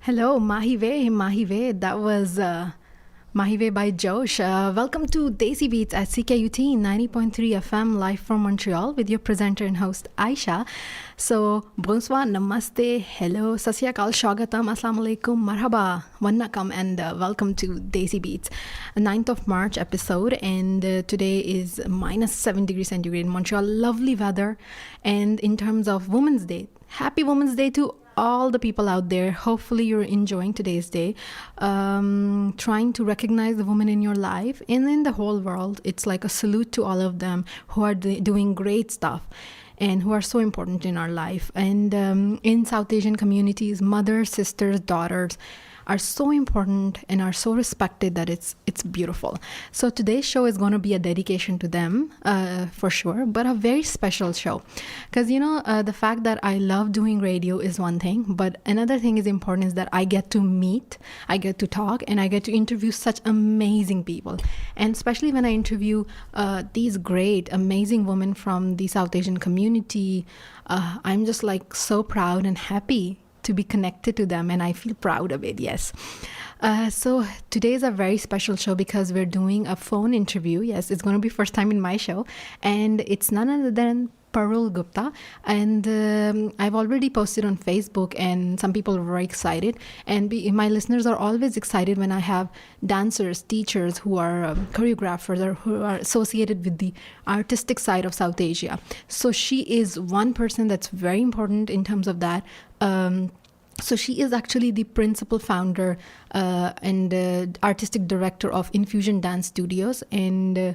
Hello, Mahive, Mahive. That was Mahive by Josh. Welcome to Desi Beats at CKUT 90.3 FM live from Montreal with your presenter and host Aisha. So, bonsoir, namaste, hello, sasyakal, shagatam, assalamu alaikum, marhaba, wannakam, and welcome to Desi Beats, 9th of March episode. And today is minus 7 degrees centigrade in Montreal. Lovely weather. And in terms of Women's Day, happy Women's Day to all the people out there. Hopefully you're enjoying today's day, trying to recognize the women in your life and in the whole world. It's like a salute to all of them who are doing great stuff and who are so important in our life. And in South Asian communities, mothers, sisters, daughters are so important and are so respected that it's beautiful. So today's show is going to be a dedication to them, for sure, but a very special show. Because, the fact that I love doing radio is one thing, but another thing is important is that I get to meet, I get to talk, and I get to interview such amazing people. And especially when I interview these great, amazing women from the South Asian community, I'm just like so proud and happy to be connected to them, and I feel proud of it. Yes. So today is a very special show because we're doing a phone interview. Yes, it's going to be first time in my show, and it's none other than Parul Gupta. And I've already posted on Facebook, and some people are very excited. And my listeners are always excited when I have dancers, teachers who are choreographers or who are associated with the artistic side of South Asia. So she is one person that's very important in terms of that. So she is actually the principal founder and artistic director of Infusion Dance Studios. And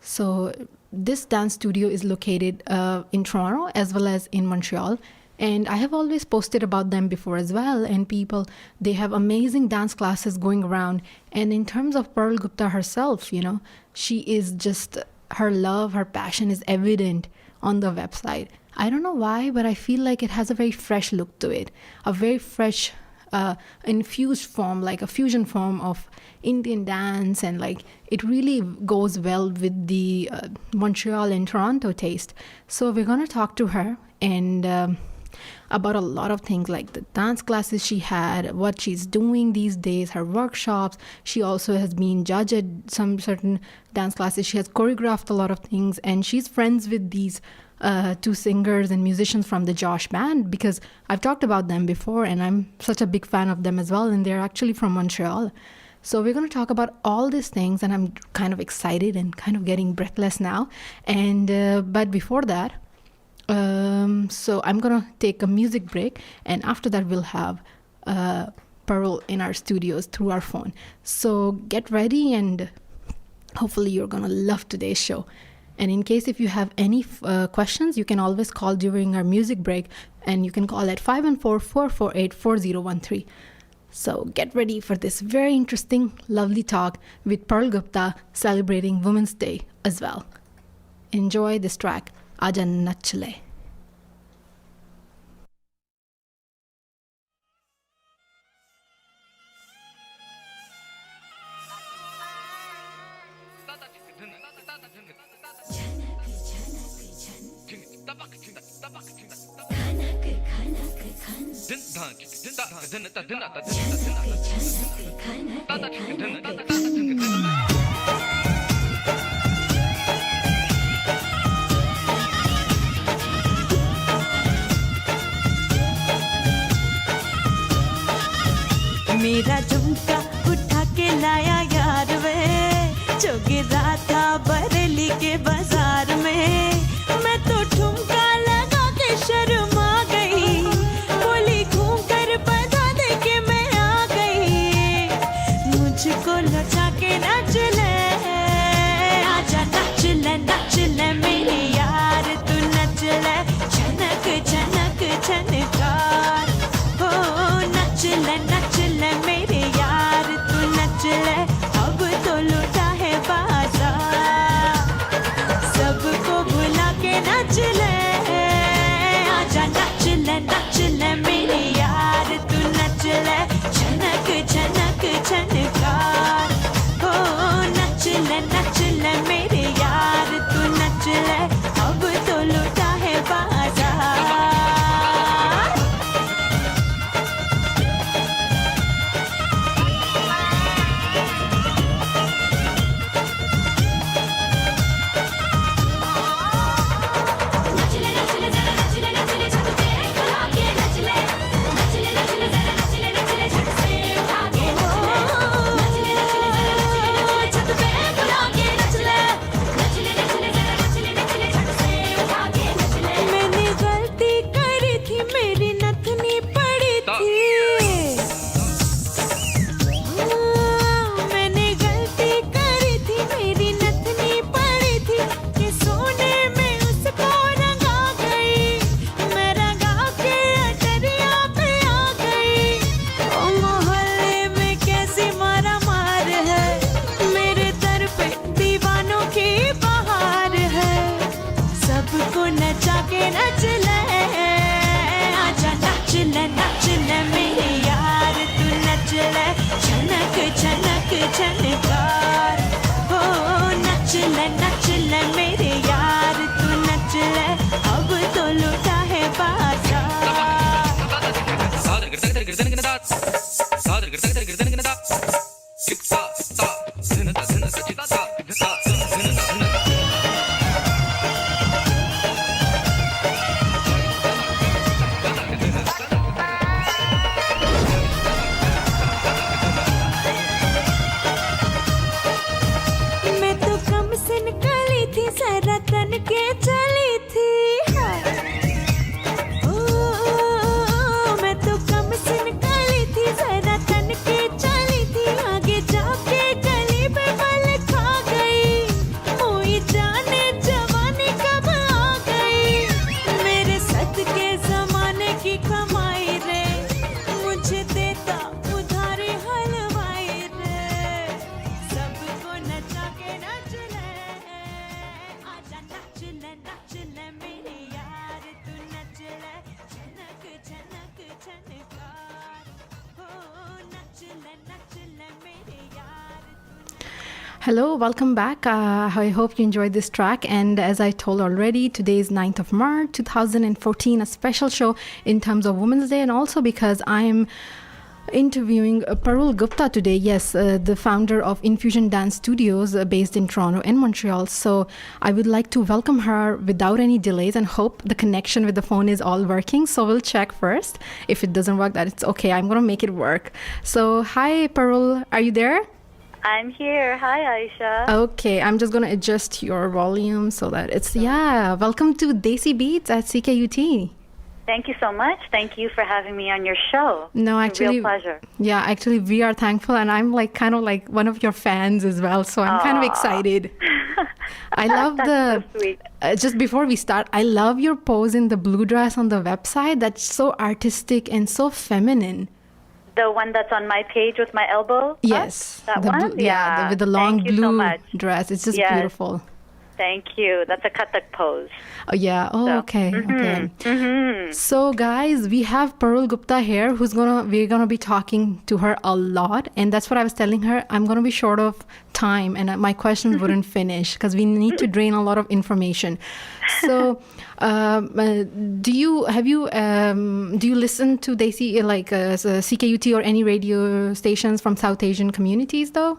so this dance studio is located in Toronto as well as in Montreal. And I have always posted about them before as well. And they have amazing dance classes going around. And in terms of Parul Gupta herself, she is just, her love, her passion is evident on the website. I don't know why, but I feel like it has a very fresh look to it, a very fresh infused form, like a fusion form of Indian dance, and like it really goes well with the Montreal and Toronto taste. So we're going to talk to her and about a lot of things, like the dance classes she had, what she's doing these days, her workshops. She also has been judged at some certain dance classes. She has choreographed a lot of things, and she's friends with these two singers and musicians from the Josh band, because I've talked about them before and I'm such a big fan of them as well, and they're actually from Montreal. So we're going to talk about all these things, and I'm kind of excited and kind of getting breathless now. And but before that, so I'm going to take a music break, and after that we'll have Parul in our studios through our phone. So get ready, and hopefully you're going to love today's show. And in case if you have any questions, you can always call during our music break, and you can call at 514-448-4013. So get ready for this very interesting, lovely talk with Parul Gupta celebrating Women's Day as well. Enjoy this track, Aaja Nach Le. मेरा झुमका उठा के लाया यार वे, जो गिरा था बरेली के बाजार में। मैं तो ठुमका लगा के शर्मा गई, बोली घूम कर बता दे के मैं आ गई। मुझको लौटा के नाच ले, आजा नाच ले मेरी यार, तू नच ले, झनक झनक झनकार। हो नच ले मेरे यार, तू नच ले, अब तो लुटा है बाजार। छनकार हो नच ले मेरे यार तू नच ले अब तो लुटा है मैं तो कम से निकली थी जरा तन के चली थी ओ, मैं तो कम से निकली थी जरा तन के चली थी आगे जाके गली पे पल खा गई मोई जाने जवानी कब आ गई मेरे सदके जमाने की कमाई रे मुझे देता उधारी हलवाई रे सबको नचा के नच ले आजा नच ले मेरे यार तू नच ले छनक छनक छनकार हो नच ले मेरे यार Hello, welcome back. I hope you enjoyed this track. And as I told already, today is 9th of March 2014, a special show in terms of Women's Day, and also because I'm interviewing Parul Gupta today. Yes, the founder of Infusion Dance Studios based in Toronto and Montreal. So I would like to welcome her without any delays and hope the connection with the phone is all working. So we'll check first. If it doesn't work, that it's okay. I'm going to make it work. So hi, Parul. Are you there? I'm here. Hi, Aisha. Okay, I'm just going to adjust your volume so that it's, welcome to Desi Beats at CKUT. Thank you so much. Thank you for having me on your show. No, It's a actually, real pleasure. Yeah, actually, we are thankful, and I'm like kind of like one of your fans as well, so I'm kind of excited. I love That's so sweet. just before we start, I love your pose in the blue dress on the website. That's so artistic and so feminine. The one that's on my page with my elbow? Yes, That the one? with the long Thank you so blue much. dress. It's just Yes. beautiful. Thank you. That's a Kathak pose. Oh yeah. Oh, So, okay. So guys, we have Parul Gupta here we're gonna be talking to her a lot, and that's what I was telling her. I'm gonna be short of time and my questions wouldn't finish because we need to drain a lot of information. So do you listen to Desi CKUT or any radio stations from South Asian communities though?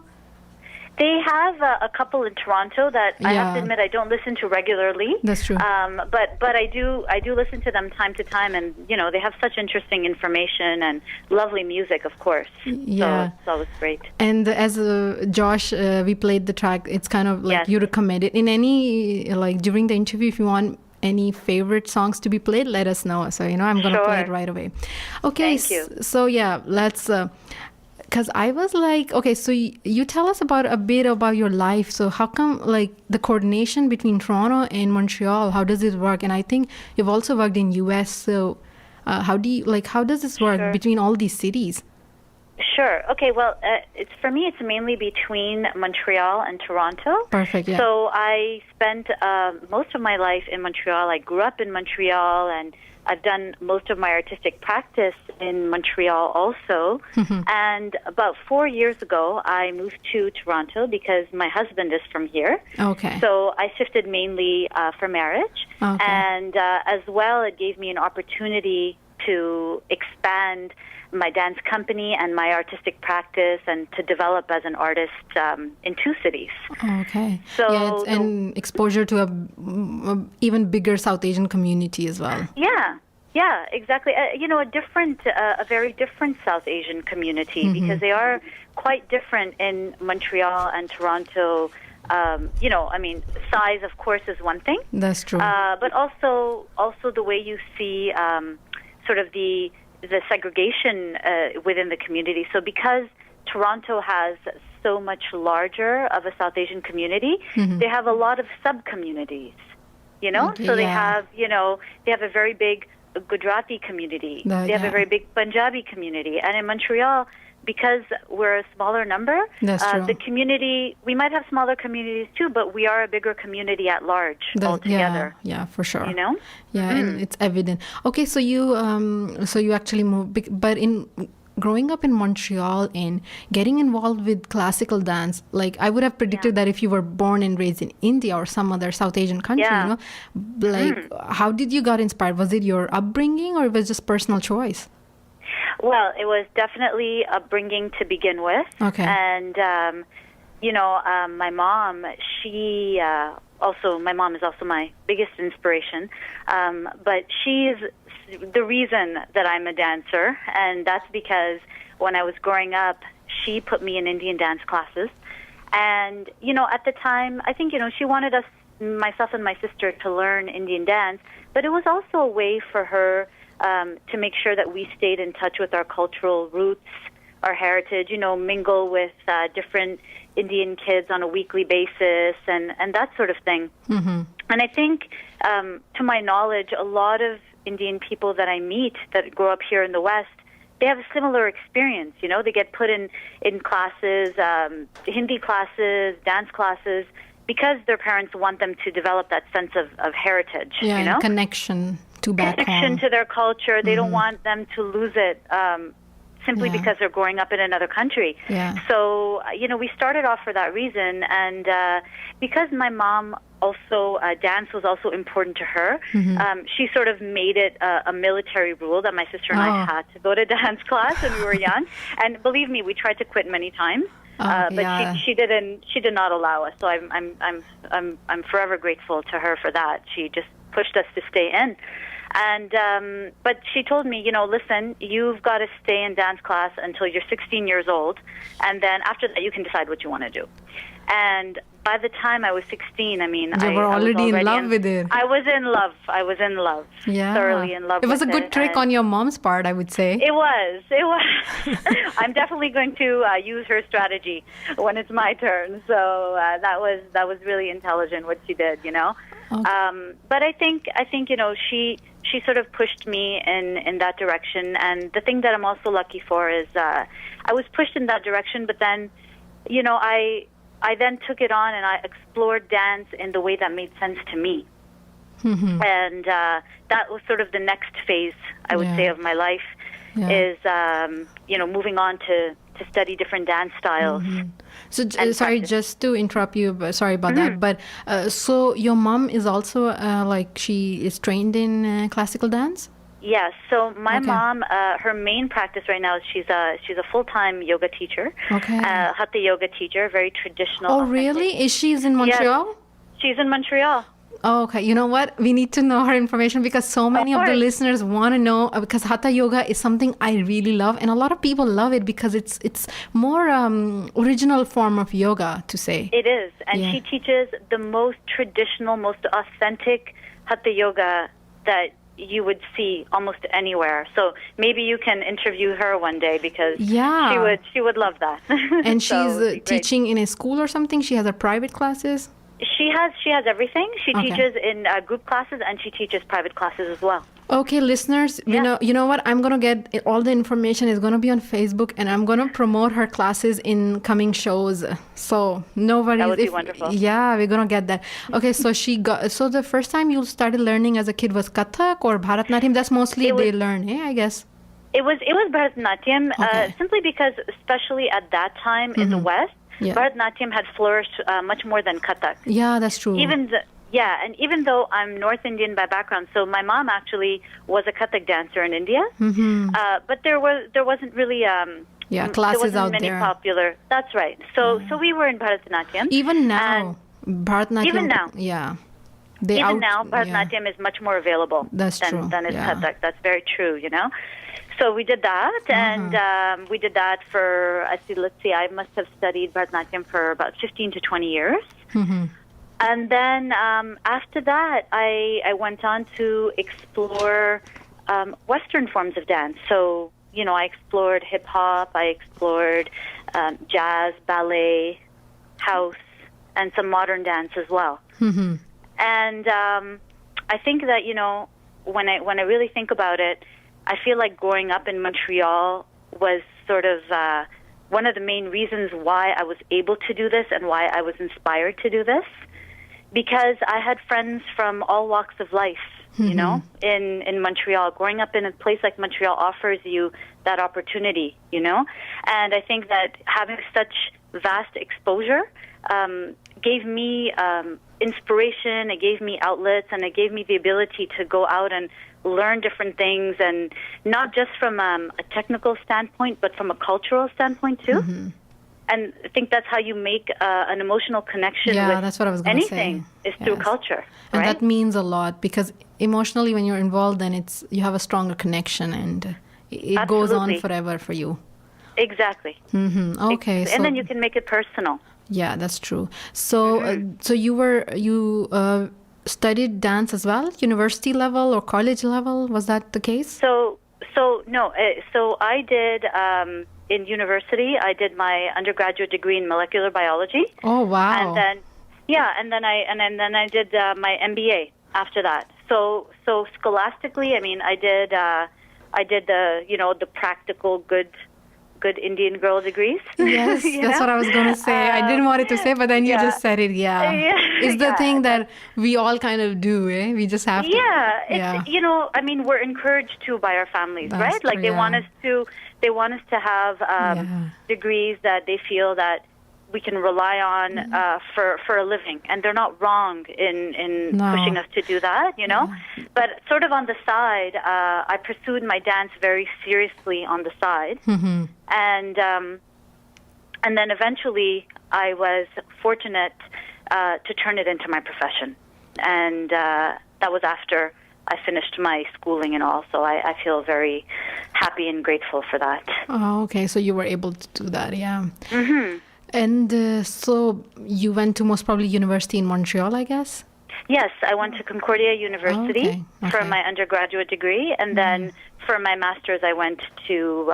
They have a couple in Toronto that I have to admit I don't listen to regularly. That's true. But I do listen to them time to time, and they have such interesting information and lovely music, of course. Yeah, so it's always great. And as Josh, we played the track. It's kind of like Yes. you recommended in any during the interview. If you want any favorite songs to be played, let us know. So I'm gonna play it right away. Okay. Thank you. So yeah, let's. Because I was like, okay, so you tell us a bit about your life. So how come the coordination between Toronto and Montreal, how does it work? And I think you've also worked in US. So how does this work Sure. between all these cities? Sure. Okay. Well, it's mainly between Montreal and Toronto. Perfect. Yeah. So I spent most of my life in Montreal. I grew up in Montreal, and I've done most of my artistic practice in Montreal also. And about 4 years ago, I moved to Toronto because my husband is from here. Okay. So I shifted mainly for marriage. Okay. And as well, it gave me an opportunity to expand my dance company and my artistic practice and to develop as an artist in 2 cities. Okay. So yeah, it's an exposure to a even bigger South Asian community as well. Yeah, exactly. A very different South Asian community because they are quite different in Montreal and Toronto. Size, of course, is one thing. That's true. But also the way you see sort of the segregation within the community. So because Toronto has so much larger of a South Asian community, they have a lot of sub-communities, Okay, so they yeah. have a very big Gujarati community. They have yeah. a very big Punjabi community. And in Montreal, because we're a smaller number, That's true. the community, we might have smaller communities too, but we are a bigger community at large altogether. Yeah, for sure. Yeah, and it's evident. Okay, so you actually moved, but growing up in Montreal and getting involved with classical dance, like I would have predicted that if you were born and raised in India or some other South Asian country, like how did you got inspired? Was it your upbringing or it was just personal choice? Well, it was definitely upbringing to begin with. Okay. And, my mom, my mom is also my biggest inspiration. But she's the reason that I'm a dancer. And that's because when I was growing up, she put me in Indian dance classes. And, at the time, I think, she wanted us, myself and my sister, to learn Indian dance. But it was also a way for her to make sure that we stayed in touch with our cultural roots, our heritage, mingle with different Indian kids on a weekly basis and that sort of thing. Mm-hmm. And I think, to my knowledge, a lot of Indian people that I meet that grow up here in the West, they have a similar experience. They get put in classes, Hindi classes, dance classes, because their parents want them to develop that sense of heritage. And connection to back home. To their culture. They don't want them to lose it simply because they're growing up in another country. Yeah. So, we started off for that reason. And because my mom also, dance was also important to her, she sort of made it a military rule that my sister and I had to go to dance class when we were young. And believe me, we tried to quit many times. But she did not allow us. So I'm forever grateful to her for that. She just pushed us to stay in. And but she told me, listen, you've got to stay in dance class until you're 16 years old, and then after that you can decide what you want to do. And by the time I was 16, I mean, you were already in love with it. I was in love. Yeah. Thoroughly in love. It was with a good trick on your mom's part, I would say. It was. I'm definitely going to use her strategy when it's my turn. So that was really intelligent what she did, Okay. But I think she sort of pushed me in that direction. And the thing that I'm also lucky for is I was pushed in that direction, but then, I then took it on and I explored dance in the way that made sense to me. Mm-hmm. And that was sort of the next phase, I would say, of my life is, moving on to study different dance styles. Mm-hmm. So, sorry, just to interrupt you, sorry about that, but so your mom is also, she is trained in classical dance? Yes. So my mom, her main practice right now is she's a full-time yoga teacher. Okay. Hatha yoga teacher, very traditional. Oh, really? Is she in Montreal? Yes. She's in Montreal. Oh, okay. You know what? We need to know her information because so many of the listeners want to know, because Hatha yoga is something I really love, and a lot of people love it because it's more original form of yoga, to say. It is, and she teaches the most traditional, most authentic Hatha yoga that you would see almost anywhere. So maybe you can interview her one day because she would love that. And she's teaching in a school or something? She has her private classes? She has everything. She teaches in group classes and she teaches private classes as well. Okay, listeners, you know what? I'm going to get all the information is going to be on Facebook, and I'm going to promote her classes in coming shows. So nobody. That would be wonderful. Yeah, we're going to get that. Okay, so so the first time you started learning as a kid was Kathak or Bharatanatyam? That's mostly they learn, I guess. It was Bharatanatyam, simply because, especially at that time in the West, Bharatanatyam had flourished much more than Kathak. Yeah, that's true. And even though I'm North Indian by background, so my mom actually was a Kathak dancer in India, but there wasn't really classes there out many there. Popular. That's right. So we were in Bharatanatyam. Even now, Bharatanatyam. Even now, Bharatanatyam is much more available than is Kathak. That's very true. So we did that, and we did that for I must have studied Bharatanatyam for about 15 to 20 years. Mm-hmm. And then after that, I went on to explore Western forms of dance. So, I explored hip-hop, I explored jazz, ballet, house, and some modern dance as well. Mm-hmm. And I think that, when I really think about it, I feel like growing up in Montreal was sort of one of the main reasons why I was able to do this and why I was inspired to do this. Because I had friends from all walks of life you know, in Montreal. Growing up in a place like Montreal offers you that opportunity, you know. And I think that having such vast exposure gave me inspiration, it gave me outlets, and it gave me the ability to go out and learn different things, and not just from a technical standpoint, but from a cultural standpoint too. And I think that's how you make an emotional connection with that's what I was gonna anything, is through culture. And right? that means a lot, because emotionally when you're involved, then you have a stronger connection, and it goes on forever for you. Exactly. Okay. And then you can make it personal. Yeah, that's true. So, so you studied dance as well, university level or college level? Was that the case? So no. So I did in university. I did my undergraduate degree in molecular biology. Oh wow! And then I did my MBA after that. So scholastically, I mean, I did the the practical good Indian girl degrees. Yes, that's what I was going to say. I didn't want it to say, but then you just said it. Yeah. It's the thing that we all kind of do, eh? We just have to. Yeah, it's, I mean, we're encouraged to by our families, That's right? Like true, they want us to have degrees that they feel that we can rely on for a living, and they're not wrong in pushing us to do that, you know. But sort of on the side, I pursued my dance very seriously on the side, and then eventually I was fortunate to turn it into my profession, and that was after I finished my schooling and all. So I feel very happy and grateful for that. Oh, okay. So you were able to do that, yeah. And so you went to most probably university in Montreal, I guess? Yes, I went to Concordia University for my undergraduate degree, and then for my master's I went to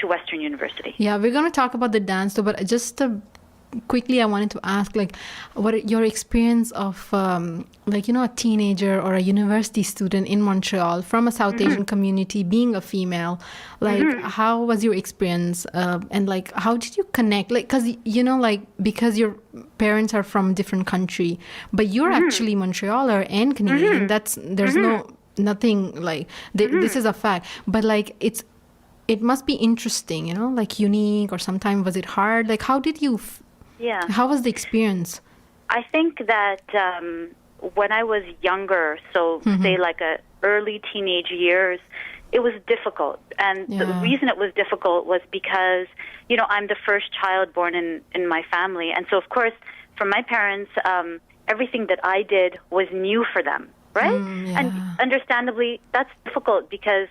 Western University. Yeah, we're going to talk about the dance too, but just quickly I wanted to ask, like, what your experience of, a teenager or a university student in Montreal from a South Asian community, being a female, like, how was your experience? And, like, how did you connect? Like, because your parents are from a different country, but you're actually Montrealer and Canadian. There's nothing, like, this is a fact. But, like, it must be interesting, like, unique, or sometimes was it hard? Like, how did you... How was the experience? I think that when I was younger, so say like early teenage years, it was difficult. And the reason it was difficult was because, I'm the first child born in my family. And so, of course, for my parents, everything that I did was new for them, right? And understandably, that's difficult because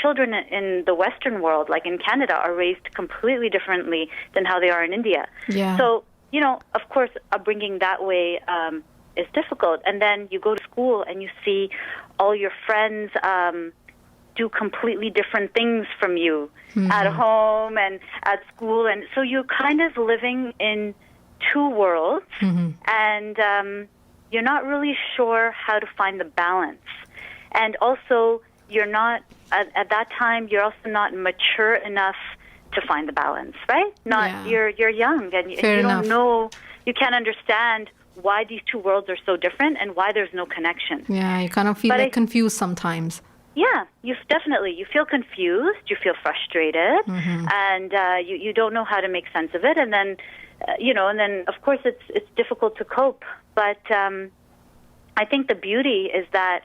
children in the Western world, like in Canada, are raised completely differently than how they are in India. So, of course, upbringing that way is difficult. And then you go to school and you see all your friends do completely different things from you at home and at school. And so you're kind of living in two worlds, and you're not really sure how to find the balance. And also, you're not, at that time, you're also not mature enough to find the balance, right? You're young, and you don't know, you can't understand why these two worlds are so different and why there's no connection. Yeah, you kind of feel confused sometimes. Yeah, you feel confused, you feel frustrated, and you don't know how to make sense of it. And then, and then of course it's difficult to cope. But I think the beauty is that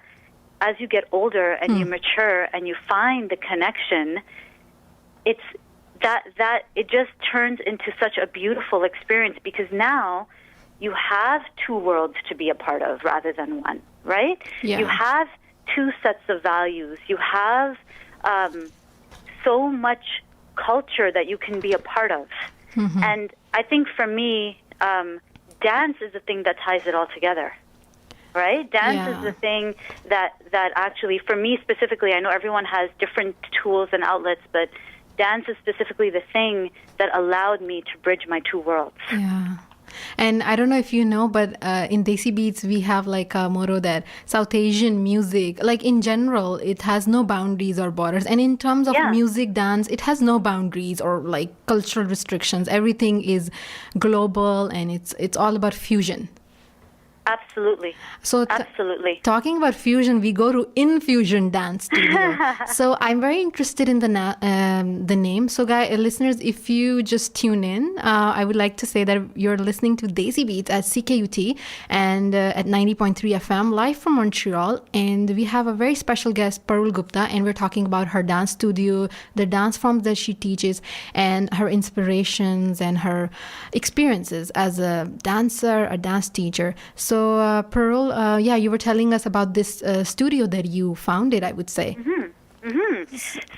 as you get older and you mature and you find the connection, it's that it just turns into such a beautiful experience, because now you have two worlds to be a part of rather than one, right? You have two sets of values. You have so much culture that you can be a part of. And I think for me, dance is the thing that ties it all together. Right? Dance is the thing that actually, for me specifically, I know everyone has different tools and outlets, but dance is specifically the thing that allowed me to bridge my two worlds. Yeah. And I don't know if you know, but in Desi Beats, we have like a motto that South Asian music, like in general, it has no boundaries or borders. And in terms of music, dance, it has no boundaries or like cultural restrictions. Everything is global, and it's all about fusion. Absolutely. So Absolutely. talking about fusion, we go to Infusion Dance Studio. So I'm very interested in the name. So listeners, if you just tune in, I would like to say that you're listening to Desi Beats at CKUT and at 90.3 FM, live from Montreal. And we have a very special guest, Parul Gupta, and we're talking about her dance studio, the dance forms that she teaches, and her inspirations and her experiences as a dancer, a dance teacher. So, Parul, you were telling us about this studio that you founded, I would say.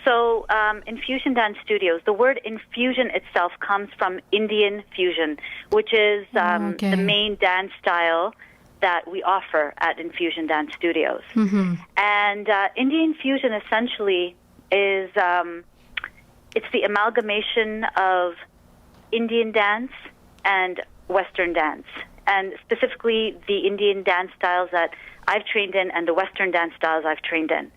So, Infusion Dance Studios, the word infusion itself comes from Indian fusion, which is the main dance style that we offer at Infusion Dance Studios. And Indian fusion essentially is it's the amalgamation of Indian dance and Western dance, and specifically the Indian dance styles that I've trained in and the Western dance styles I've trained in.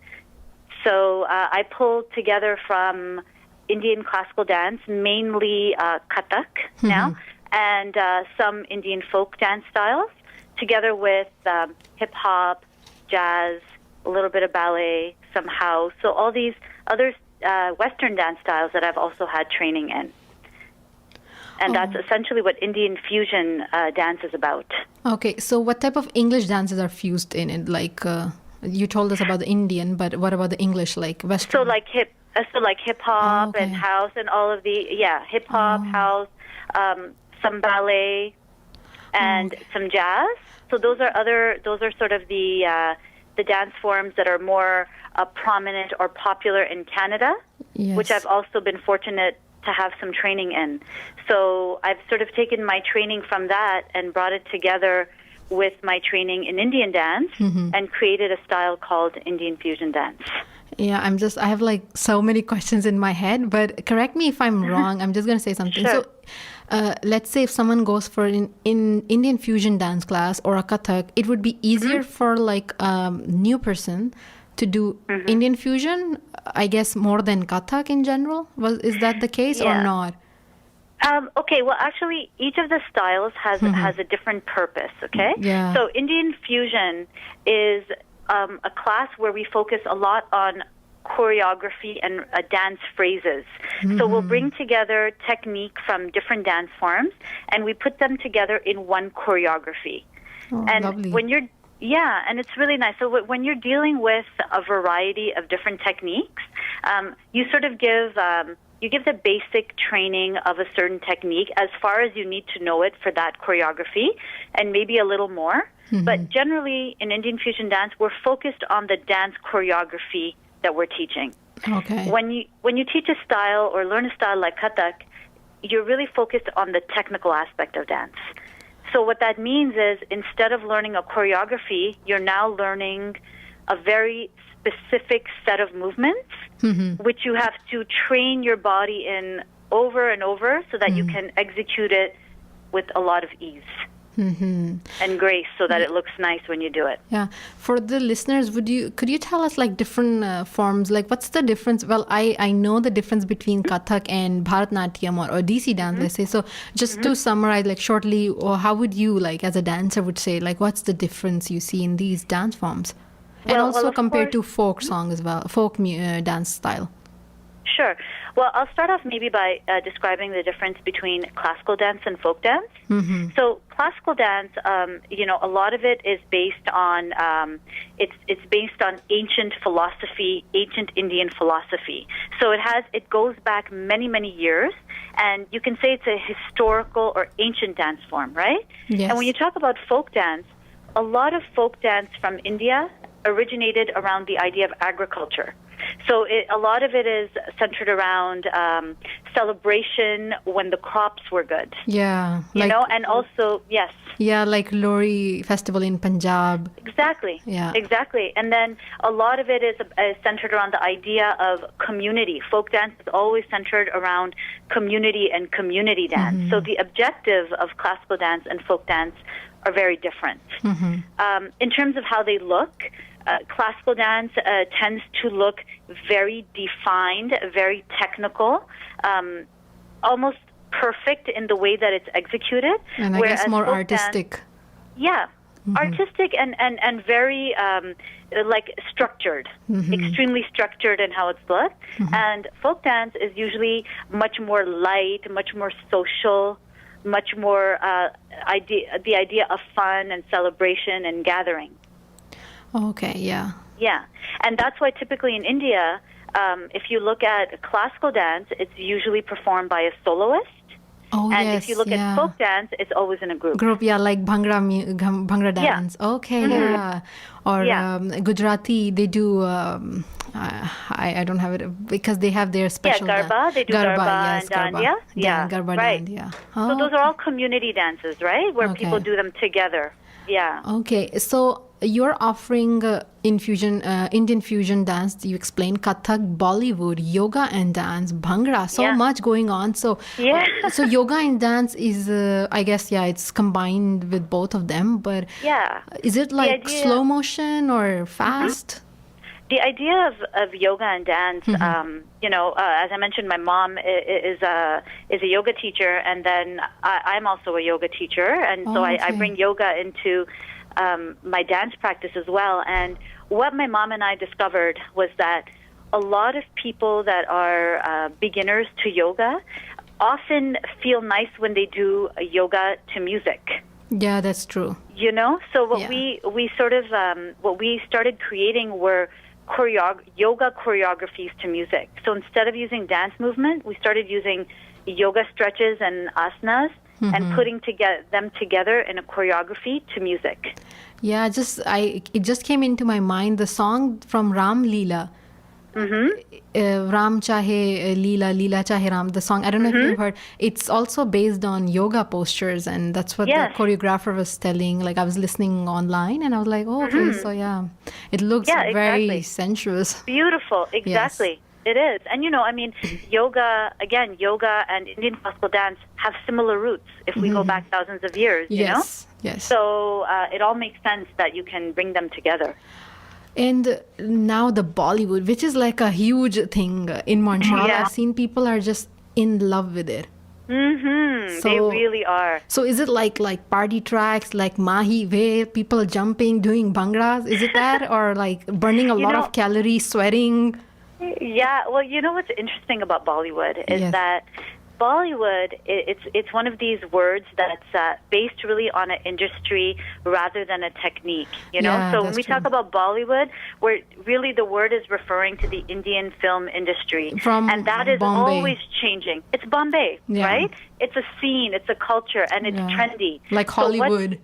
So I pulled together from Indian classical dance, mainly Kathak now, and some Indian folk dance styles, together with hip-hop, jazz, a little bit of ballet, some house, so all these other Western dance styles that I've also had training in. And that's essentially what Indian fusion dance is about. Okay, so what type of English dances are fused in it? Like you told us about the Indian, but what about the English, like Western? So like hip hop and house and all of the hip hop, house, some ballet, and some jazz. So those are sort of the dance forms that are more prominent or popular in Canada, which I've also been fortunate to have some training in. So I've sort of taken my training from that and brought it together with my training in Indian dance and created a style called Indian fusion dance. Yeah, I have like so many questions in my head, but correct me if I'm wrong. I'm just going to say something. Sure. So let's say if someone goes for an Indian fusion dance class or a Kathak, it would be easier for like a new person to do Indian fusion, I guess, more than Kathak in general. Is that the case or not? Okay, well, actually, each of the styles has a different purpose, okay? Yeah. So Indian fusion is a class where we focus a lot on choreography and dance phrases. So we'll bring together technique from different dance forms, and we put them together in one choreography. Oh, and lovely. And it's really nice. So when you're dealing with a variety of different techniques, you sort of give the basic training of a certain technique as far as you need to know it for that choreography, and maybe a little more. But generally, in Indian fusion dance, we're focused on the dance choreography that we're teaching. Okay. When you teach a style or learn a style like Kathak, you're really focused on the technical aspect of dance. So what that means is instead of learning a choreography, you're now learning a very specific set of movements, which you have to train your body in over and over so that you can execute it with a lot of ease and grace so that it looks nice when you do it. Yeah. For the listeners, could you tell us like different forms? Like what's the difference? Well, I know the difference between Kathak and Bharatnatyam or Odissi dance, let's say. So just to summarize like shortly, or how would you like as a dancer would say, like what's the difference you see in these dance forms? And also compared to folk song as well, folk dance style. Sure. Well, I'll start off maybe by describing the difference between classical dance and folk dance. So classical dance, a lot of it is based on it's based on ancient philosophy, ancient Indian philosophy. So it goes back many, many years, and you can say it's a historical or ancient dance form, right? Yes. And when you talk about folk dance, a lot of folk dance from India originated around the idea of agriculture. So a lot of it is centered around celebration when the crops were good. Yeah. And also, yes. Yeah, like Lori festival in Punjab. Exactly. Yeah. Exactly. And then a lot of it is centered around the idea of community. Folk dance is always centered around community and community dance. So the objective of classical dance and folk dance are very different. In terms of how they look, classical dance tends to look very defined, very technical, almost perfect in the way that it's executed. And I guess more artistic. Yeah. artistic and very like structured, extremely structured in how it's looked. And folk dance is usually much more light, much more social, much more the idea of fun and celebration and gathering. Okay, yeah. Yeah, and that's why typically in India, if you look at classical dance, it's usually performed by a soloist. Oh, And yes, if you look yeah. at folk dance, it's always in a group. Group, yeah, like Bhangra dance. Okay, yeah. Or Yeah. Gujarati, they do, I don't have it, because they have their special Garba, they do Garba yes, and Dandiya. Yeah, Garba, right. Dandiya. So those are all community dances, right? Where people do them together. Yeah. Okay, so you're offering Indian fusion dance. You explained Kathak, Bollywood, yoga and dance, Bhangra. So much going on. So so yoga and dance is, I guess, it's combined with both of them. But is it like slow motion or fast? The idea of yoga and dance, as I mentioned, my mom is a yoga teacher, and then I'm also a yoga teacher, and so I bring yoga into my dance practice as well. And what my mom and I discovered was that a lot of people that are beginners to yoga often feel nice when they do yoga to music. Yeah, that's true. So what we sort of what we started creating were yoga choreographies to music. So instead of using dance movement, we started using yoga stretches and asanas and putting them together in a choreography to music. Yeah, it just came into my mind, the song from Ram Leela. Ram Chahe Leela, Leela Chahe Ram, the song. I don't know if you've heard. It's also based on yoga postures, and that's what the choreographer was telling. Like, I was listening online, and I was like, okay, so it looks very sensuous. Beautiful, exactly. Yes. It is. And, yoga and Indian classical dance have similar roots if we go back thousands of years, you know? Yes. So it all makes sense that you can bring them together. And now the Bollywood, which is like a huge thing in Montreal. I've seen people are just in love with it. So, they really are. So is it like party tracks, like Mahi Ve, people jumping, doing bhangras? Is it that? Or like burning a lot of calories, sweating? Yeah, well, what's interesting about Bollywood is that Bollywood, it's one of these words that's based really on an industry rather than a technique, So when we talk about Bollywood, the word is referring to the Indian film industry. And that is Bombay. Always changing. It's Bombay, right? It's a scene, it's a culture, and it's trendy. Like Hollywood.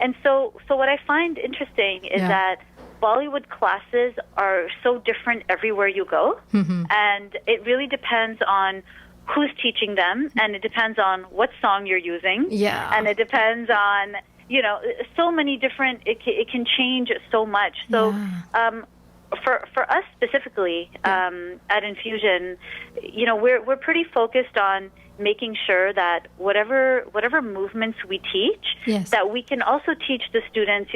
And so what I find interesting is that Bollywood classes are so different everywhere you go, and it really depends on who's teaching them, and it depends on what song you're using, and it depends on so many different. It can change so much. So for us specifically at Infusion, we're pretty focused on making sure that whatever movements we teach, that we can also teach the students,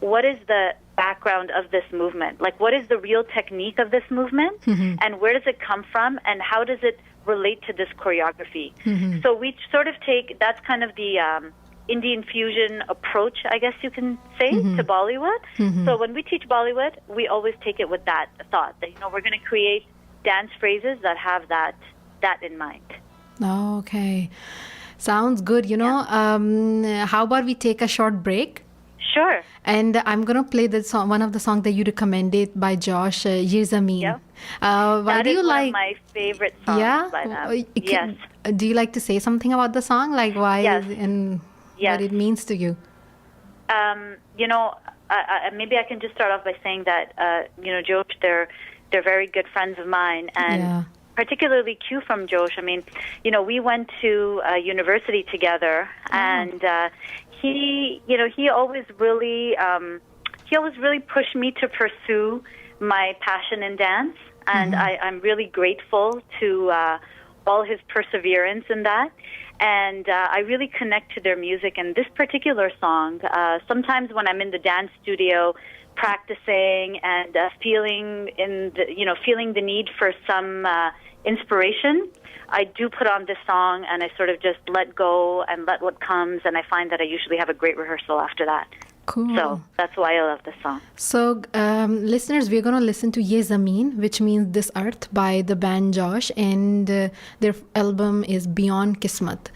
what is the background of this movement? Like, what is the real technique of this movement? And where does it come from? And how does it relate to this choreography? So we sort of that's kind of the Indian fusion approach, I guess you can say, to Bollywood. So when we teach Bollywood, we always take it with that thought that, we're going to create dance phrases that have that in mind. Okay. Sounds good. How about we take a short break? Sure. And I'm going to play the song, one of the songs that you recommended by Josh, Ye Zameen. Yeah. Why do you one like? Of my favorite songs by them. Yes. Do you like to say something about the song, like why and what it means to you? Maybe I can just start off by saying that Josh, they're very good friends of mine, and particularly Q from Josh. I mean, we went to university together, and he always really pushed me to pursue my passion in dance, and I'm really grateful to all his perseverance in that. And I really connect to their music. And this particular song, sometimes when I'm in the dance studio practicing and feeling the need for some inspiration, I do put on this song and I sort of just let go and let what comes, and I find that I usually have a great rehearsal after that. Cool. So that's why I love this song. So, listeners, we're going to listen to Ye Zameen, which means This Earth, by the band Josh, and their album is Beyond Kismat,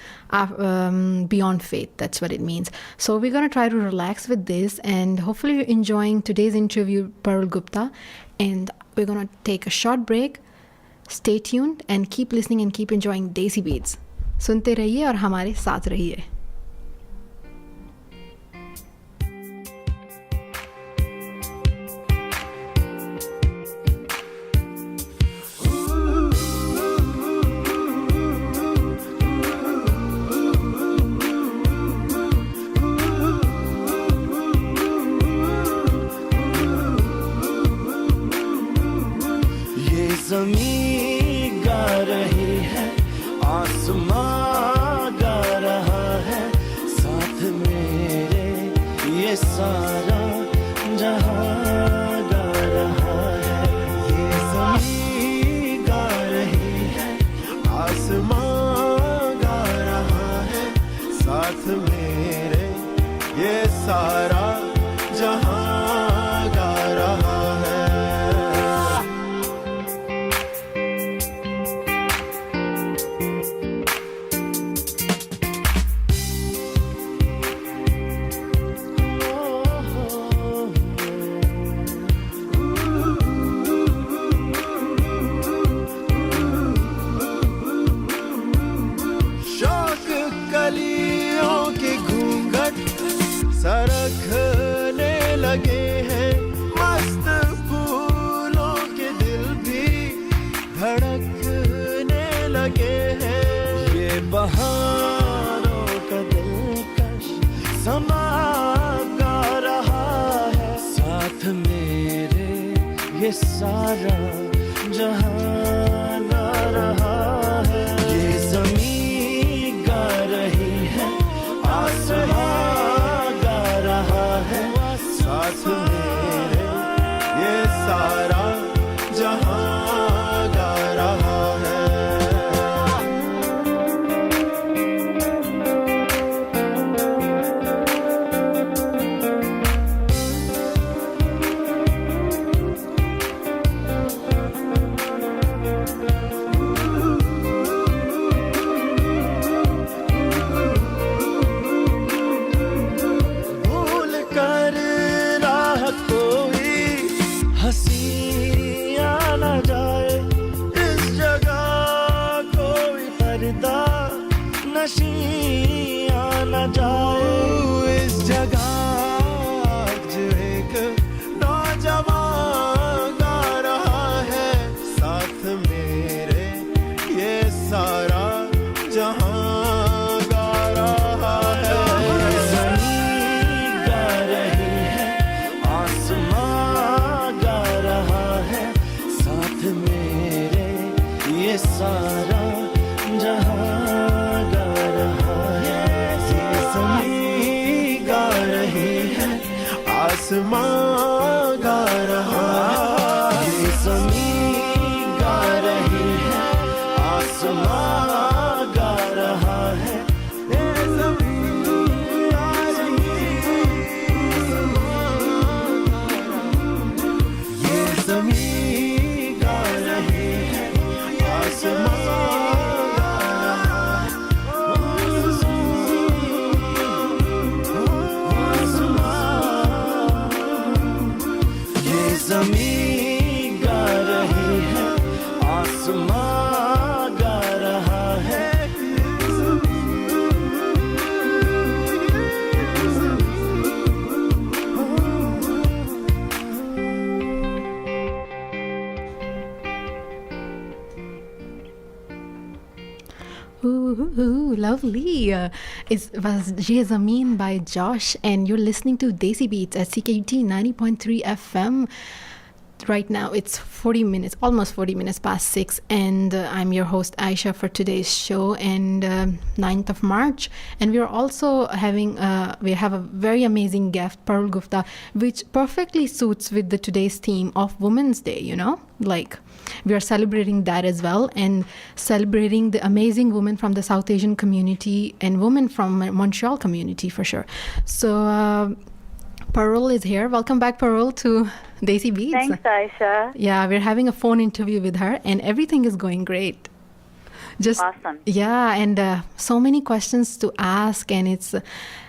Beyond Faith. That's what it means. So we're going to try to relax with this, and hopefully you're enjoying today's interview, Parul Gupta, and we're going to take a short break. Stay tuned and keep listening and keep enjoying Desi Beats. सुनते रहिए और हमारे साथ रहिए. ज़मीं गा रही है, आसमां गा रहा है, साथ मेरे ये सारा जहां गा रहा है. ये ज़मीं गा रही है, आसमां गा रहा है, साथ मेरे ये सारा जहां गा रहा है. सरखने लगे हैं, मस्त फूलों के दिल भी धड़कने लगे हैं. ये बहारों का दिलकश समा गा रहा है, साथ मेरे ये सारा जहां गा रहा है. ये ज़मीं गा रही है, आसमां साथ मेरे ये सारा जहां गा रहा है. नशियाँ न जाए इस जगह, जो एक नौजवान गा रहा है, साथ मेरे ये सारा जहां गा रहा है. ज़मीं गा रही है, आसमां गा रहा है, साथ मेरे ये सारा जहां आसमां गा रहा है. ये ज़मीं गा रही है, आसमां गा रहा है. ये ज़मीं गा रही है, ये ज़मीं गा रही है, आसमां ज़मीं गा रही है, आसमां गा रहा है. Ooh, lovely. It was Ye Zameen by Josh, and you're listening to Desi Beats at CKUT 90.3 FM. Right now it's 40 minutes, almost 40 minutes past 6, and I'm your host Aisha for today's show, and 9th of March. And we are also having, we have a very amazing guest, Parul Gupta, which perfectly suits with the today's theme of Women's Day, you know? Like, we are celebrating that as well, and celebrating the amazing women from the South Asian community and women from Montreal community for sure. So, Parul is here. Welcome back, Parul, to Desi Beats. Thanks, Aisha. Yeah, we're having a phone interview with her, and everything is going great. Just Awesome. Yeah, and so many questions to ask, and it's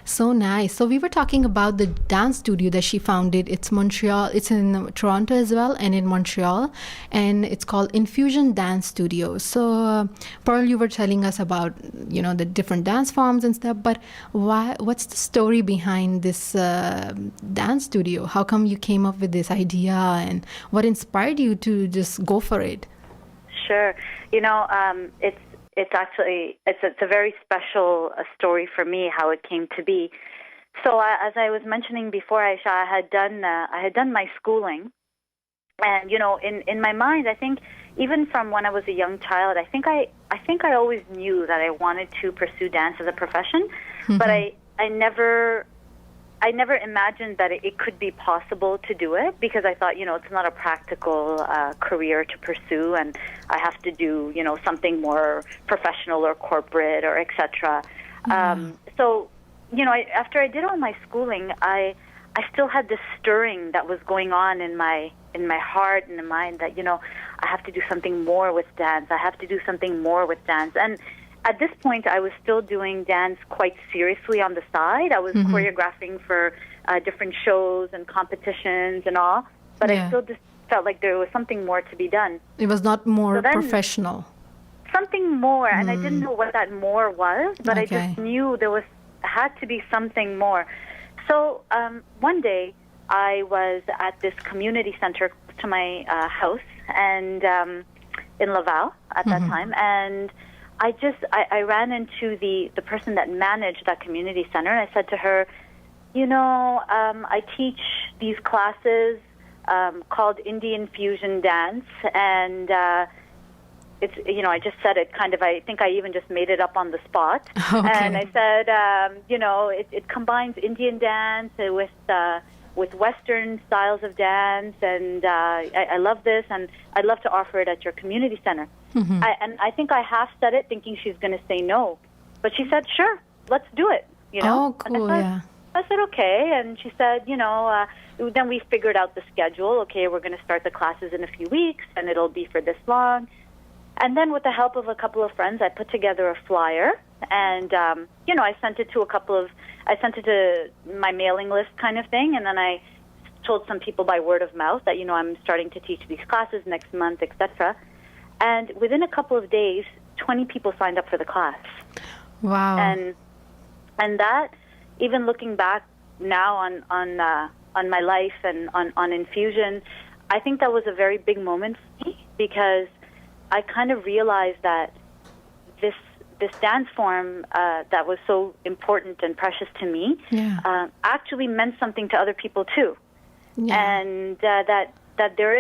so nice. So we were talking about the dance studio that she founded. It's Montreal. It's in Toronto as well, and in Montreal, and it's called Infusion Dance Studio. So, Pearl, you were telling us about the different dance forms and stuff. But why? What's the story behind this dance studio? How come you came up with this idea, and what inspired you to just go for it? Sure. It's actually it's a very special story for me how it came to be. So as I was mentioning before, Aisha, I had done my schooling, and in my mind, I think even from when I was a young child, I think I always knew that I wanted to pursue dance as a profession, but I never imagined that it could be possible to do it, because I thought, it's not a practical career to pursue, and I have to do, something more professional or corporate or etc. So, after I did all my schooling, I still had this stirring that was going on in my heart and in my mind that, I have to do something more with dance. I have to do something more with dance. And at this point, I was still doing dance quite seriously on the side. I was choreographing for different shows and competitions and all, but I still just felt like there was something more to be done. It was not more professional. Something more, and I didn't know what that more was, but I just knew there had to be something more. So one day, I was at this community center close to my house, and in Laval at that time, and I ran into the person that managed that community center, and I said to her, I teach these classes called Indian Fusion Dance, and it's, I just said it kind of, I think I even just made it up on the spot. Okay. And I said, it combines Indian dance with Western styles of dance, and I love this, and I'd love to offer it at your community center. And I think I half said it thinking she's going to say no, but she said, sure, let's do it, Oh, cool, and I said, okay, and she said, then we figured out the schedule. Okay, we're going to start the classes in a few weeks, and it'll be for this long. And then with the help of a couple of friends, I put together a flyer, and, I sent it to my mailing list kind of thing, and then I told some people by word of mouth that, I'm starting to teach these classes next month, etc. And within a couple of days, 20 people signed up for the class. Wow. And that, even looking back now on my life and on Infusion, I think that was a very big moment for me, because I kind of realized that this dance form that was so important and precious to me actually meant something to other people too, and that there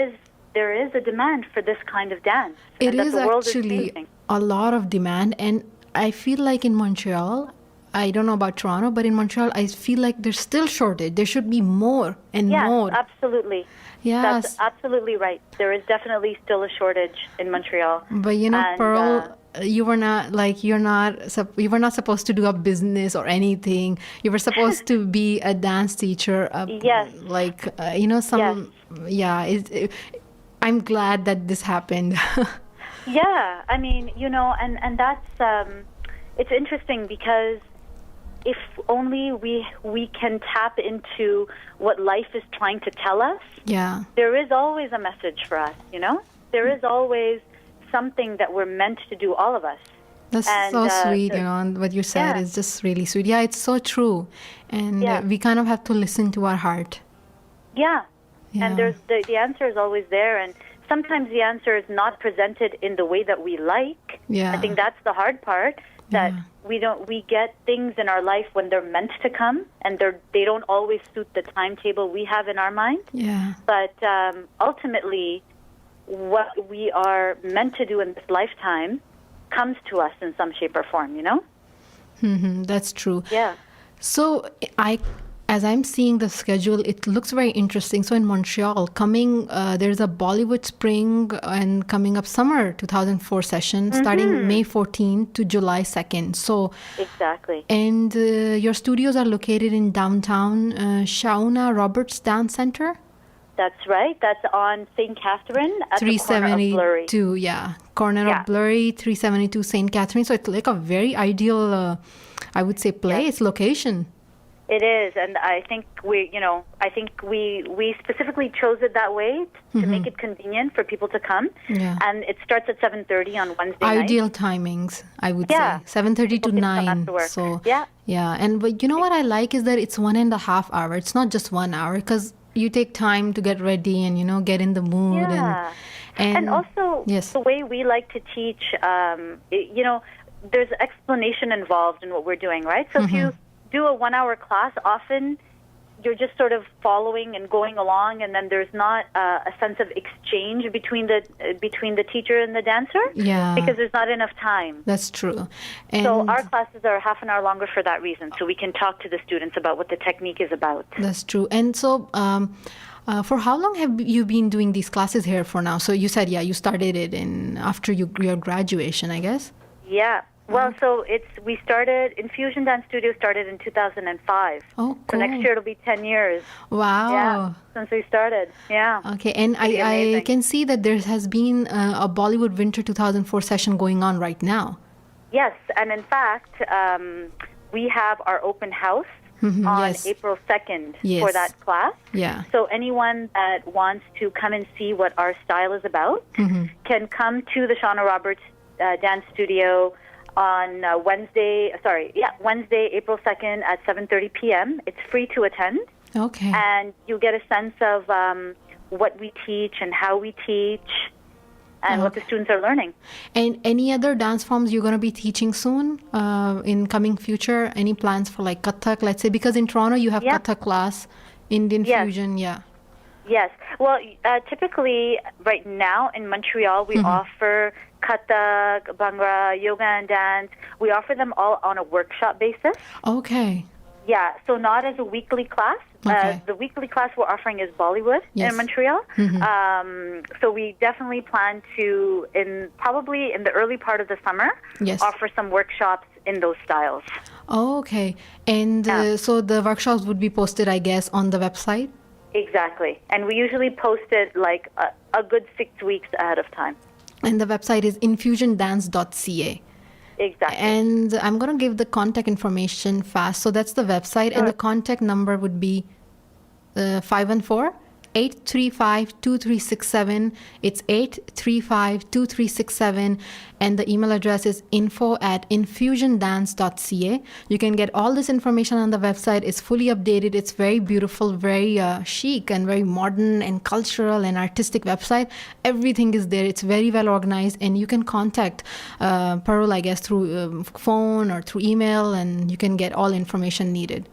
is a demand for this kind of dance. It and is that the world actually is a lot of demand, and I feel like in Montreal, I don't know about Toronto, but in Montreal, I feel like there's still shortage. There should be more and more. Yes, absolutely. Yes. That's absolutely right. There is definitely still a shortage in Montreal. But Pearl, you were not supposed to do a business or anything. You were supposed to be a dance teacher. Yes. I'm glad that this happened. Yeah, I mean, and that's it's interesting, because if only we can tap into what life is trying to tell us, there is always a message for us, There is always something that we're meant to do, all of us. That's so sweet, and what you said is just really sweet. Yeah, it's so true. And we kind of have to listen to our heart. Yeah. And there's the answer is always there, and sometimes the answer is not presented in the way that we like. Yeah. I think that's the hard part. that Yeah. we get things in our life when they're meant to come, and they don't always suit the timetable we have in our mind. Yeah. But ultimately, what we are meant to do in this lifetime comes to us in some shape or form, you know? That's true. Yeah. So as I'm seeing the schedule, it looks very interesting. So in Montreal, there's a Bollywood Spring and coming up Summer 2004 session starting May 14th to July 2nd. So Exactly. and your studios are located in downtown Shauna Roberts Dance Center. That's right. That's on St. Catherine at the corner of Blurry. 372, corner Yeah. of Blurry, 372 St. Catherine. So it's like a very ideal, I would say, place, location. It is, and I think we specifically chose it that way to make it convenient for people to come. Yeah. And it starts at 7:30 on Wednesday Ideal timings, I would Yeah. say. 7:30 to People can come 9. after work. So Yeah. And but you know what I like is that it's 1.5 hour. It's not just 1 hour because you take time to get ready and get in the mood Yeah. and And also, yes. the way we like to teach, there's explanation involved in what we're doing, right? So if you do a 1 hour class, often you're just sort of following and going along, and then there's not a sense of exchange between the teacher and the dancer. Yeah. Because there's not enough time. That's true. And So our classes are half an hour longer for that reason, so we can talk to the students about what the technique is about. That's true. And so for how long have you been doing these classes here for now? So you said, you started it after your graduation, I guess? Yeah. Well, so Infusion Dance Studio started in 2005. Oh, cool. So next year it'll be 10 years. Wow. Yeah, since we started. Yeah. Okay, and I amazing. can see that there has been a Bollywood Winter 2004 session going on right now. Yes, and in fact, we have our open house on yes. April 2nd Yes. for that class. Yeah. So anyone that wants to come and see what our style is about can come to the Shauna Roberts Dance Studio on Wednesday, April 2nd at 7:30 p.m. It's free to attend. Okay. And you get a sense of what we teach and how we teach and what the students are learning. And any other dance forms you're going to be teaching soon in coming future? Any plans for like Kathak, let's say? Because in Toronto you have Kathak class, Indian fusion, Yes. Well, typically right now in Montreal we offer Kathak, Bhangra, yoga and dance. We offer them all on a workshop basis. Okay. Yeah, so not as a weekly class. Okay. The weekly class we're offering is Bollywood Yes. in Montreal. So we definitely plan to, probably in the early part of the summer, Yes. offer some workshops in those styles. Okay. And so the workshops would be posted, I guess, on the website? Exactly. And we usually post it like a good 6 weeks ahead of time. And the website is infusiondance.ca. Exactly. And I'm going to give the contact information fast. So that's the website. And the contact number would be 514-835-2367. It's 835-2367. And the email address is info@infusiondance.ca. You can get all this information on the website. It's fully updated. It's very beautiful, very chic and very modern and cultural and artistic website. Everything is there. It's very well organized. And you can contact Parul, I guess, through phone or through email, and you can get all information needed.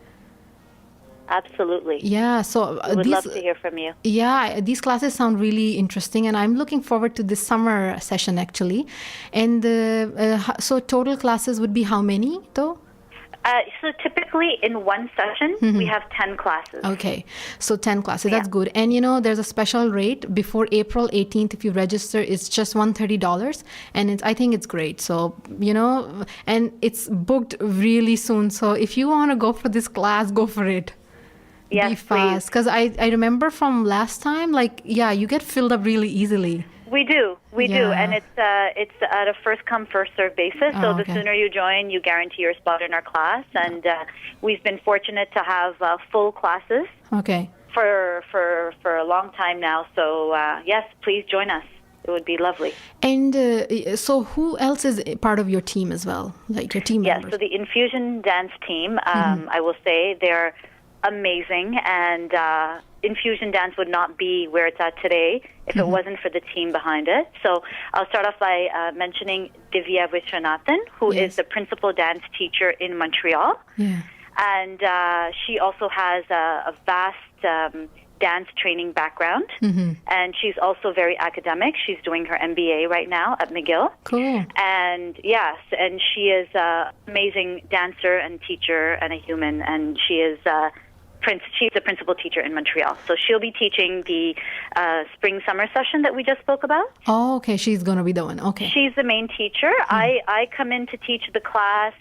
Absolutely. Yeah, so We would love to hear from you. Yeah, these classes sound really interesting, and I'm looking forward to this summer session actually. And so total classes would be how many though? So typically in one session, we have 10 classes. Okay, so 10 classes, that's good. And there's a special rate before April 18th. If you register, it's just $130, and I think it's great. So, and it's booked really soon. So if you want to go for this class, go for it. Yes, be fast, because I remember from last time, you get filled up really easily. We do, and it's at a first come first serve basis. So the sooner you join, you guarantee your spot in our class. And we've been fortunate to have full classes. Okay. For a long time now. So yes, please join us. It would be lovely. And so who else is part of your team as well, like your team members? Yes, so the Infusion Dance team, I will say they're amazing, and infusion dance would not be where it's at today if it wasn't for the team behind it. So I'll start off by mentioning Divya Vishwanathan, who is the principal dance teacher in Montreal. Yeah. And she also has a vast dance training background, and she's also very academic. She's doing her MBA right now at McGill. Cool. And yes, and she is an amazing dancer and teacher and a human, and she's the principal teacher in Montreal. So she'll be teaching the spring-summer session that we just spoke about. Oh, okay. She's going to be the one. Okay. She's the main teacher. I come in to teach the class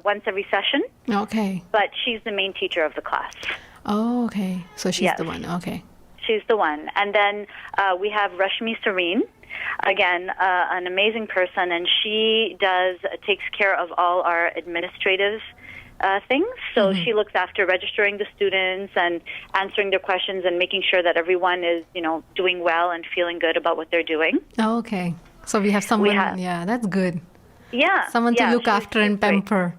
once every session, Okay. but she's the main teacher of the class. Oh, okay. So she's Yes. the one. Okay. She's the one. And then we have Rashmi Serene, again, an amazing person, and she takes care of all our administrative things. So she looks after registering the students and answering their questions and making sure that everyone is, doing well and feeling good about what they're doing. Oh, okay. So we have someone. Yeah, that's good. Yeah. Someone to look she's- after she's and great. pamper.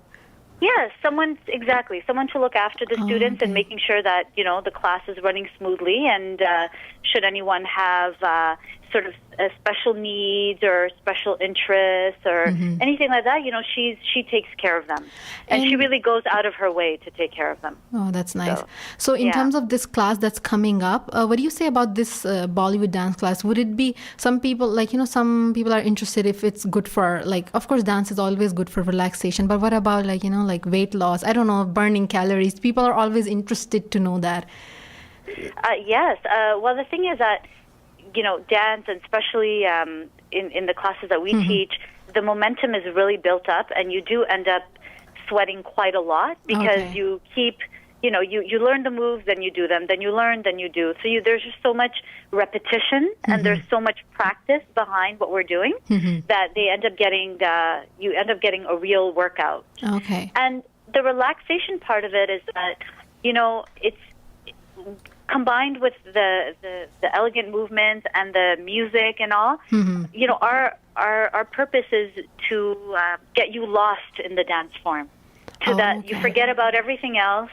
Yes, someone to look after the students and making sure that the class is running smoothly. And should anyone have sort of special needs or special interests or anything like that, she takes care of them, and she really goes out of her way to take care of them. Oh, that's nice. So in yeah. terms of this class that's coming up, what do you say about this Bollywood dance class? Would it be some people, some people are interested if it's good for, of course, dance is always good for relaxation, but what about weight loss? I don't know, burning calories. People are always interested to know that. Yes. Well, the thing is that, dance, and especially in the classes that we teach, the momentum is really built up, and you do end up sweating quite a lot because you keep, you learn the moves, then you do them, then you learn, then you do. So there's just so much repetition, and there's so much practice behind what we're doing that they end up getting, you end up getting a real workout. Okay. And the relaxation part of it is that, it's combined with the elegant movements and the music and all. Our purpose is to get you lost in the dance form, that you forget about everything else.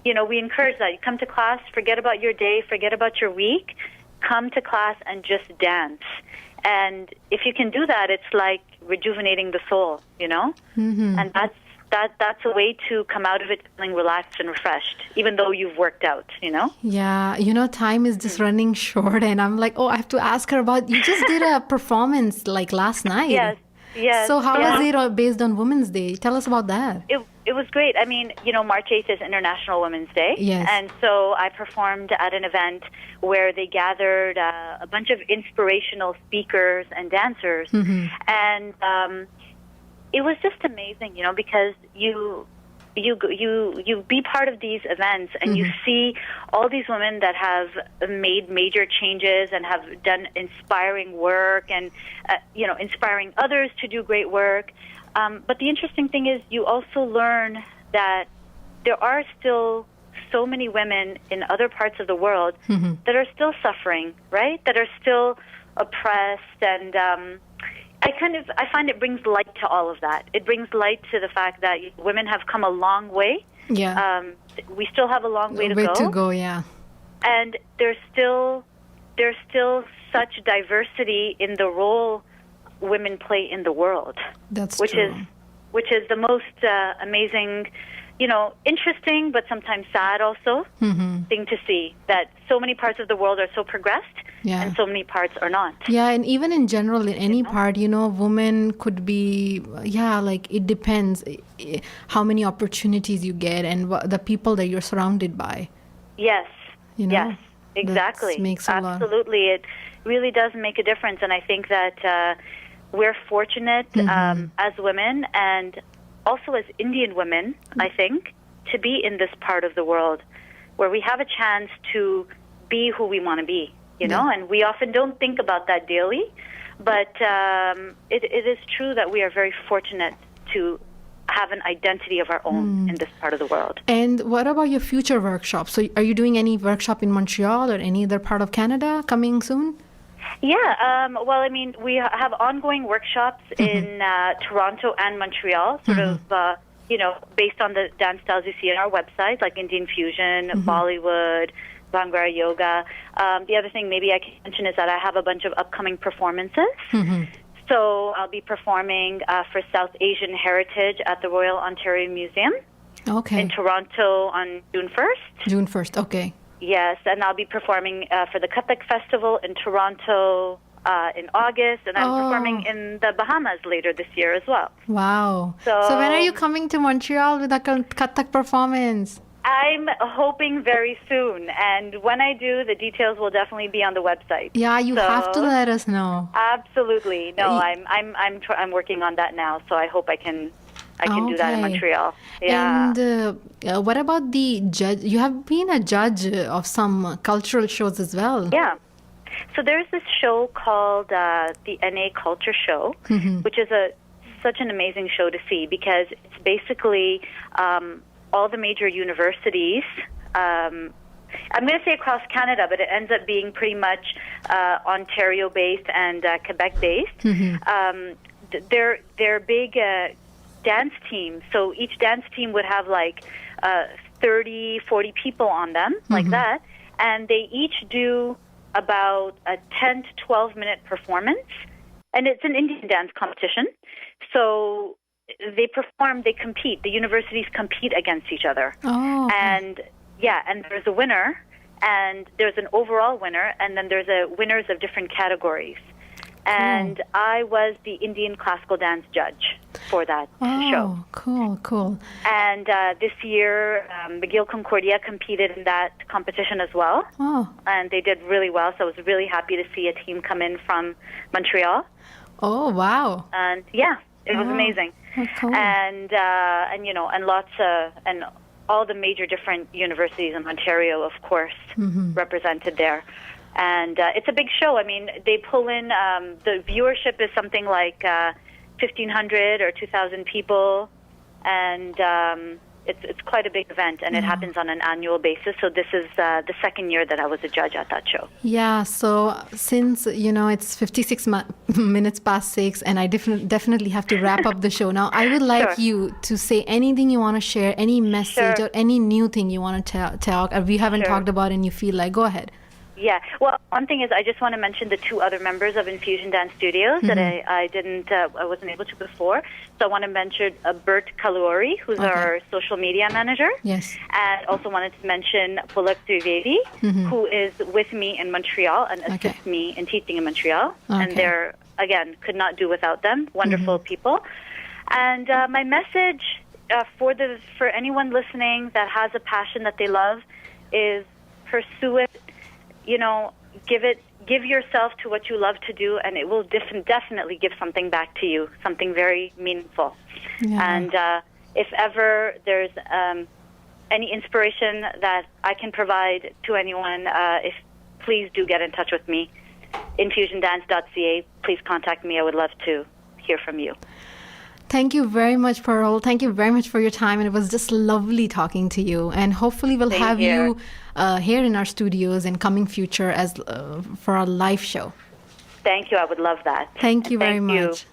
We encourage that. You come to class, forget about your day, forget about your week, come to class and just dance. And if you can do that, it's like rejuvenating the soul, and that's a way to come out of it feeling relaxed and refreshed, even though you've worked out, Yeah, time is just running short, and I'm like, I have to ask her about, you just did a performance last night. Yes. So how was it based on Women's Day? Tell us about that. It was great. I mean, March 8th is International Women's Day. Yes. And so I performed at an event where they gathered a bunch of inspirational speakers and dancers. And it was just amazing, because you be part of these events and you see all these women that have made major changes and have done inspiring work and inspiring others to do great work. But the interesting thing is you also learn that there are still so many women in other parts of the world that are still suffering, right? That are still oppressed, and I find it brings light to all of that. It brings light to the fact that women have come a long way. Yeah. We still have a long way to Way go. to go, yeah. And there's still such diversity in the role women play in the world. That's which true. Which is the most amazing, interesting, but sometimes sad also thing to see, that so many parts of the world are so progressed and so many parts are not. Yeah, and even in general, in any part, women could be, it depends how many opportunities you get and the people that you're surrounded by. Yes, yes, exactly. Makes a lot. Absolutely. It really does make a difference, and I think that we're fortunate as women, and also as Indian women, I think, to be in this part of the world where we have a chance to be who we want to be, and we often don't think about that daily, but it is true that we are very fortunate to have an identity of our own in this part of the world. And what about your future workshops? So are you doing any workshop in Montreal or any other part of Canada coming soon? Yeah, well, I mean, we have ongoing workshops in Toronto and Montreal, sort of based on the dance styles you see on our website, like Indian fusion, Bollywood, Bhangra yoga. The other thing maybe I can mention is that I have a bunch of upcoming performances. So I'll be performing for South Asian Heritage at the Royal Ontario Museum in Toronto on June 1st. June 1st, okay. Yes, and I'll be performing for the CKUT Festival in Toronto in August, and I'm performing in the Bahamas later this year as well. Wow. So when are you coming to Montreal with a Kathak performance? I'm hoping very soon, and when I do, the details will definitely be on the website. Yeah, you have to let us know. Absolutely. No, I'm working on that now, so I hope I can do that in Montreal. Yeah. And what about the judge? You have been a judge of some cultural shows as well. Yeah. So there's this show called the NA Culture Show, which is such an amazing show to see because it's basically all the major universities. I'm going to say across Canada, but it ends up being pretty much Ontario-based and Quebec-based. They're big dance teams. So each dance team would have like 30, 40 people on them, like that. And they each do about a 10 to 12-minute performance. And it's an Indian dance competition. So they compete. The universities compete against each other. Oh, okay. And there's a winner, and there's an overall winner, and then there's winners of different categories. And I was the Indian classical dance judge for that show. Oh, cool. And this year, McGill Concordia competed in that competition as well. Oh. And they did really well, so I was really happy to see a team come in from Montreal. Oh, wow. And it was amazing. Oh, cool. And and all the major different universities in Ontario, of course, represented there. And it's a big show. I mean, they pull in, the viewership is something like 1,500 or 2,000 people. And it's quite a big event, and it happens on an annual basis. So this is the second year that I was a judge at that show. Yeah, so since, it's 56 minutes past 6, and I definitely have to wrap up the show now, I would like you to say anything you want to share, any message or any new thing you want to talk, or we haven't talked about and you feel like, go ahead. Yeah. Well, one thing is I just want to mention the two other members of Infusion Dance Studios that I wasn't able to before. So I want to mention Bert Kaluori, who's our social media manager. Yes. And also wanted to mention Pulak Trivedi, who is with me in Montreal and assists me in teaching in Montreal. And they're, again, could not do without them. Wonderful people. And my message for anyone listening that has a passion that they love is pursue it. Give yourself to what you love to do, and it will definitely give something back to you, something very meaningful. Yeah. And if ever there's any inspiration that I can provide to anyone, please do get in touch with me. Infusiondance.ca. Please contact me. I would love to hear from you. Thank you very much, Parul. Thank you very much for your time. And it was just lovely talking to you. And hopefully we'll have you here in our studios in coming future as for our live show. Thank you. I would love that. Thank you very much.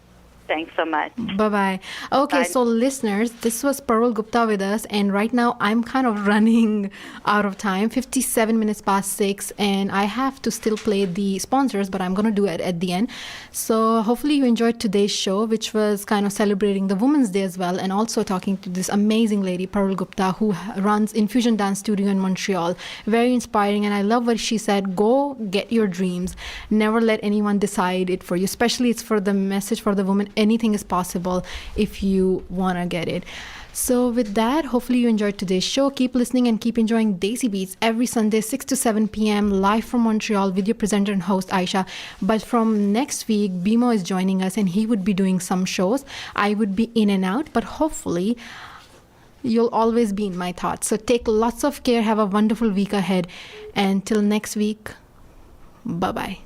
Thanks so much. Bye-bye. Okay, so listeners, this was Parul Gupta with us, and right now I'm kind of running out of time, 57 minutes past 6, and I have to still play the sponsors, but I'm going to do it at the end. So hopefully you enjoyed today's show, which was kind of celebrating the Women's Day as well, and also talking to this amazing lady, Parul Gupta, who runs Infusion Dance Studio in Montreal. Very inspiring, and I love what she said. Go get your dreams. Never let anyone decide it for you, especially it's for the message for the woman. Anything is possible if you want to get it. So with that, hopefully you enjoyed today's show. Keep listening and keep enjoying Desi Beats every Sunday, 6 to 7 p.m. live from Montreal with your presenter and host, Aisha. But from next week, Bimo is joining us and he would be doing some shows. I would be in and out, but hopefully you'll always be in my thoughts. So take lots of care. Have a wonderful week ahead. And till next week, bye-bye.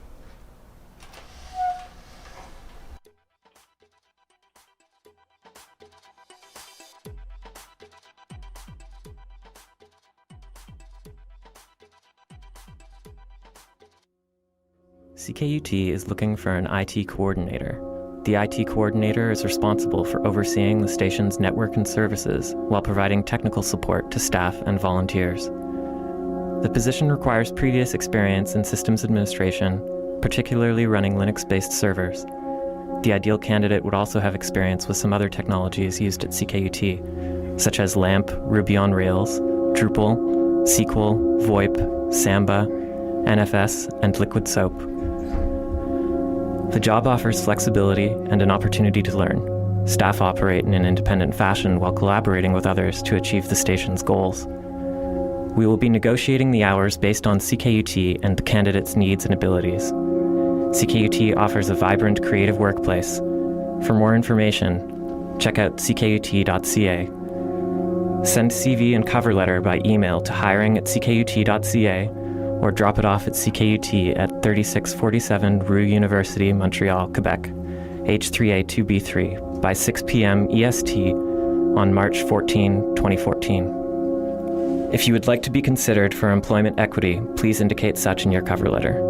CKUT is looking for an IT coordinator. The IT coordinator is responsible for overseeing the station's network and services while providing technical support to staff and volunteers. The position requires previous experience in systems administration, particularly running Linux-based servers. The ideal candidate would also have experience with some other technologies used at CKUT, such as LAMP, Ruby on Rails, Drupal, SQL, VoIP, Samba, NFS, and Liquid Soap. The job offers flexibility and an opportunity to learn. Staff operate in an independent fashion while collaborating with others to achieve the station's goals. We will be negotiating the hours based on CKUT and the candidate's needs and abilities. CKUT offers a vibrant, creative workplace. For more information, check out ckut.ca. Send CV and cover letter by email to hiring@ckut.ca or drop it off at CKUT at 3647 Rue University, Montreal, Quebec, H3A2B3 by 6 p.m. EST on March 14, 2014. If you would like to be considered for employment equity, please indicate such in your cover letter.